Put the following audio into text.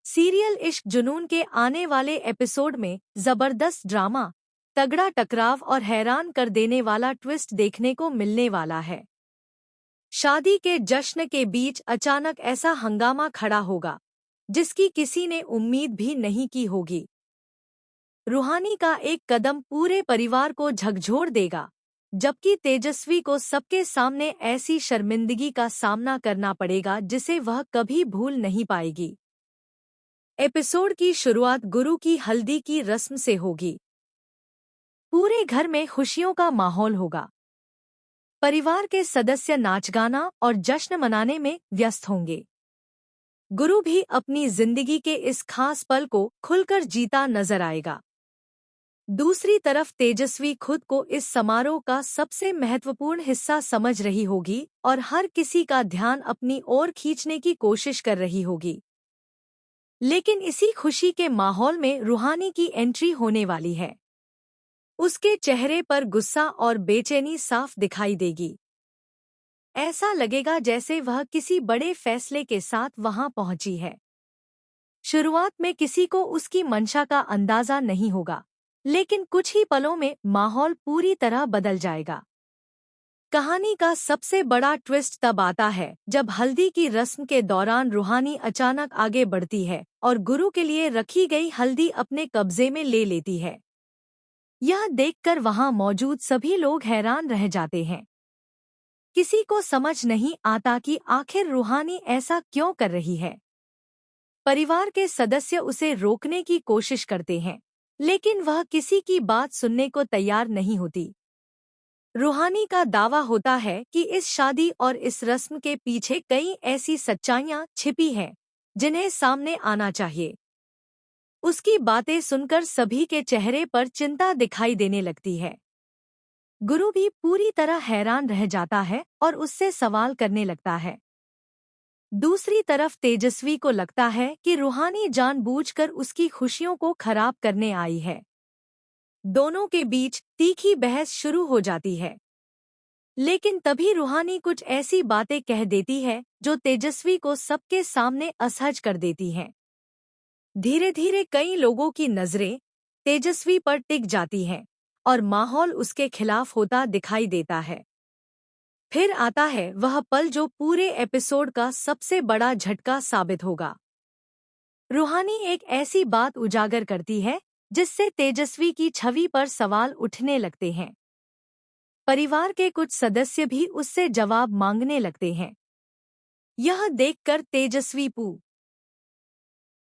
Serial इश्क जुनून के आने वाले एपिसोड में जबरदस्त ड्रामा, तगड़ा टकराव और हैरान कर देने वाला ट्विस्ट देखने को मिलने वाला है। शादी के जश्न के बीच अचानक ऐसा हंगामा खड़ा होगा जिसकी किसी ने उम्मीद भी नहीं की होगी। रूहानी का एक कदम पूरे परिवार को झकझोर देगा, जबकि तेजस्वी को सबके सामने ऐसी शर्मिंदगी का सामना करना पड़ेगा जिसे वह कभी भूल नहीं पाएगी। एपिसोड की शुरुआत गुरु की हल्दी की रस्म से होगी। पूरे घर में खुशियों का माहौल होगा। परिवार के सदस्य नाच गाना और जश्न मनाने में व्यस्त होंगे। गुरु भी अपनी जिंदगी के इस खास पल को खुलकर जीता नजर आएगा। दूसरी तरफ तेजस्वी खुद को इस समारोह का सबसे महत्वपूर्ण हिस्सा समझ रही होगी और हर किसी का ध्यान अपनी ओर खींचने की कोशिश कर रही होगी। लेकिन इसी खुशी के माहौल में रूहानी की एंट्री होने वाली है। उसके चेहरे पर गुस्सा और बेचैनी साफ दिखाई देगी। ऐसा लगेगा जैसे वह किसी बड़े फैसले के साथ वहां पहुंची है। शुरुआत में किसी को उसकी मंशा का अंदाजा नहीं होगा, लेकिन कुछ ही पलों में माहौल पूरी तरह बदल जाएगा। कहानी का सबसे बड़ा ट्विस्ट तब आता है जब हल्दी की रस्म के दौरान रूहानी अचानक आगे बढ़ती है और गुरु के लिए रखी गई हल्दी अपने कब्जे में ले लेती है। यह देखकर वहां मौजूद सभी लोग हैरान रह जाते हैं। किसी को समझ नहीं आता कि आखिर रूहानी ऐसा क्यों कर रही है। परिवार के सदस्य उसे रोकने की कोशिश करते हैं, लेकिन वह किसी की बात सुनने को तैयार नहीं होती। रूहानी का दावा होता है कि इस शादी और इस रस्म के पीछे कई ऐसी सच्चाइयां छिपी हैं जिन्हें सामने आना चाहिए। उसकी बातें सुनकर सभी के चेहरे पर चिंता दिखाई देने लगती है। गुरु भी पूरी तरह हैरान रह जाता है और उससे सवाल करने लगता है। दूसरी तरफ तेजस्वी को लगता है कि रूहानी जानबूझकर उसकी खुशियों को खराब करने आई है। दोनों के बीच तीखी बहस शुरू हो जाती है। लेकिन तभी रूहानी कुछ ऐसी बातें कह देती है जो तेजस्वी को सबके सामने असहज कर देती हैं। धीरे धीरे कई लोगों की नजरें तेजस्वी पर टिक जाती हैं और माहौल उसके खिलाफ होता दिखाई देता है। फिर आता है वह पल जो पूरे एपिसोड का सबसे बड़ा झटका साबित होगा। रूहानी एक ऐसी बात उजागर करती है जिससे तेजस्वी की छवि पर सवाल उठने लगते हैं। परिवार के कुछ सदस्य भी उससे जवाब मांगने लगते हैं। यह देखकर तेजस्वी